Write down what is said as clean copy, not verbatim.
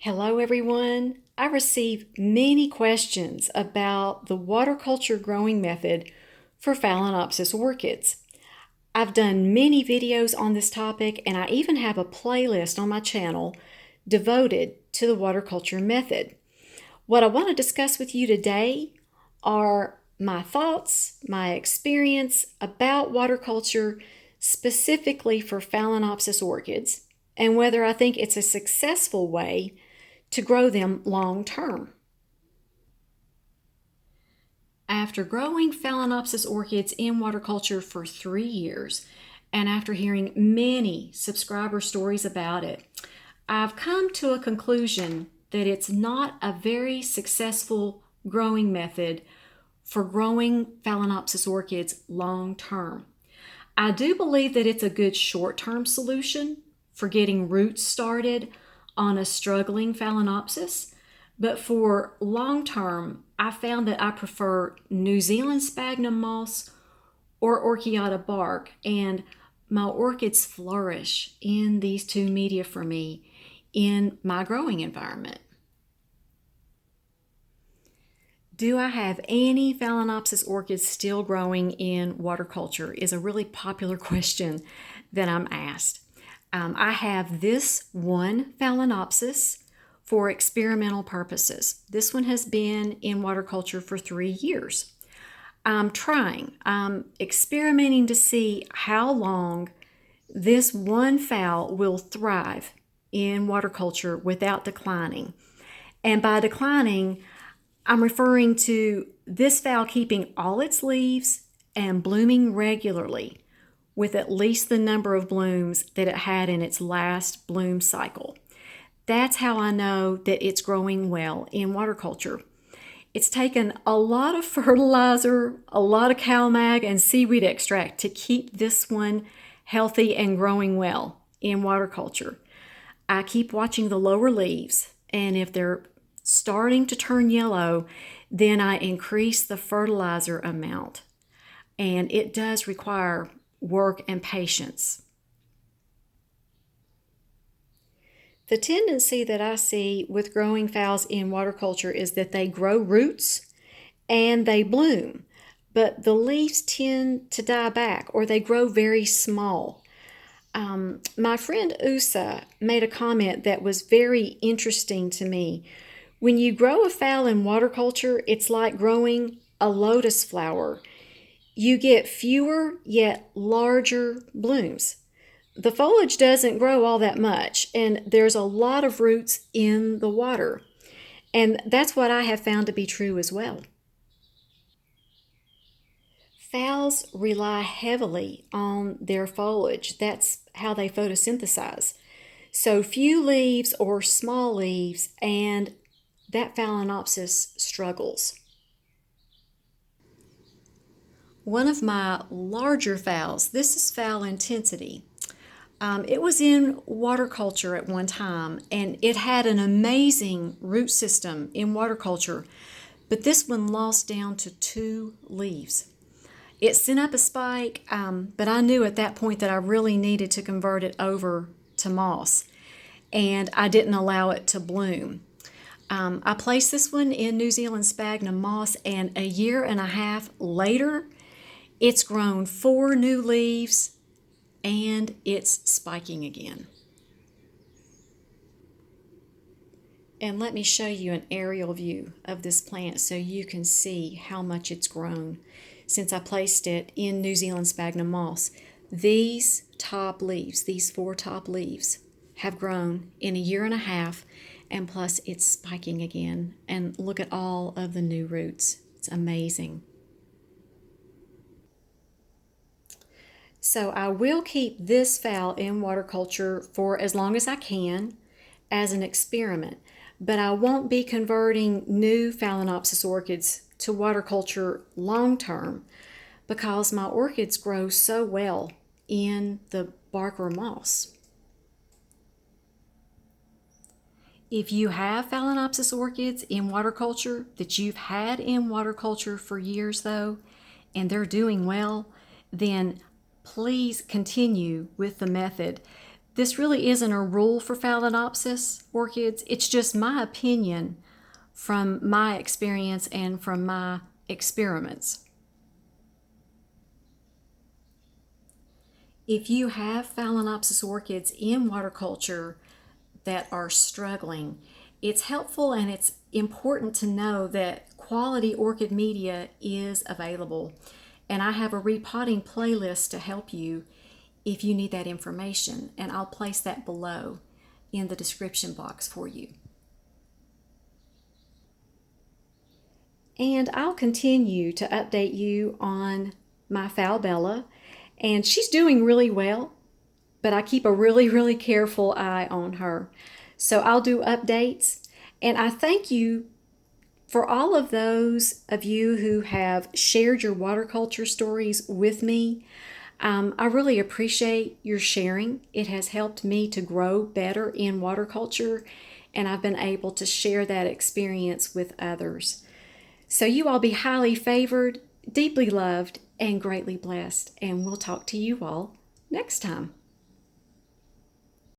Hello everyone. I receive many questions about the water culture growing method for Phalaenopsis orchids. I've done many videos on this topic and I even have a playlist on my channel devoted to the water culture method. What I want to discuss with you today are my thoughts, my experience about water culture specifically for Phalaenopsis orchids, and whether I think it's a successful way to grow them long term. After growing Phalaenopsis orchids in water culture for 3 years, and after hearing many subscriber stories about it, I've come to a conclusion that it's not a very successful growing method for growing Phalaenopsis orchids long term. I do believe that it's a good short-term solution for getting roots started on a struggling Phalaenopsis, but for long term, I found that I prefer New Zealand sphagnum moss or orchiata bark, and my orchids flourish in these two media for me in my growing environment. Do I have any Phalaenopsis orchids still growing in water culture is a really popular question that I'm asked. I have this one Phalaenopsis for experimental purposes. This one has been in water culture for 3 years. I'm experimenting to see how long this one phal will thrive in water culture without declining. And by declining, I'm referring to this phal keeping all its leaves and blooming regularly with at least the number of blooms that it had in its last bloom cycle. That's how I know that it's growing well in water culture. It's taken a lot of fertilizer, a lot of CalMag and seaweed extract to keep this one healthy and growing well in water culture. I keep watching the lower leaves, and if they're starting to turn yellow, then I increase the fertilizer amount. And it does require work and patience. The tendency that I see with growing phals in water culture is that they grow roots and they bloom, but the leaves tend to die back or they grow very small. My friend Usa made a comment that was very interesting to me. When you grow a phal in water culture, it's like growing a lotus flower. You get fewer yet larger blooms. The foliage doesn't grow all that much, and there's a lot of roots in the water. And that's what I have found to be true as well. Phals rely heavily on their foliage. That's how they photosynthesize. So few leaves or small leaves, and that Phalaenopsis struggles. One of my larger phals, this is phal intensity. It was in water culture at one time, and it had an amazing root system in water culture, but this one lost down to 2 leaves. It sent up a spike, but I knew at that point that I really needed to convert it over to moss, and I didn't allow it to bloom. I placed this one in New Zealand sphagnum moss, and a year and a half later, it's grown 4 new leaves and it's spiking again. And let me show you an aerial view of this plant so you can see how much it's grown since I placed it in New Zealand sphagnum moss. These top leaves, these 4 top leaves, have grown in a year and a half, and plus it's spiking again. And look at all of the new roots. It's amazing. So I will keep this phal in water culture for as long as I can as an experiment, but I won't be converting new Phalaenopsis orchids to water culture long term because my orchids grow so well in the bark or moss. If you have Phalaenopsis orchids in water culture that you've had in water culture for years though, and they're doing well, then please continue with the method. This really isn't a rule for Phalaenopsis orchids. It's just my opinion from my experience and from my experiments. If you have Phalaenopsis orchids in water culture that are struggling, it's helpful and it's important to know that quality orchid media is available. And I have a repotting playlist to help you if you need that information, and I'll place that below in the description box for you. And I'll continue to update you on my Falbella, and she's doing really well, but I keep a really careful eye on her. So I'll do updates, and I thank you for all of those of you who have shared your water culture stories with me. I really appreciate your sharing. It has helped me to grow better in water culture, and I've been able to share that experience with others. So you all be highly favored, deeply loved, and greatly blessed, and we'll talk to you all next time.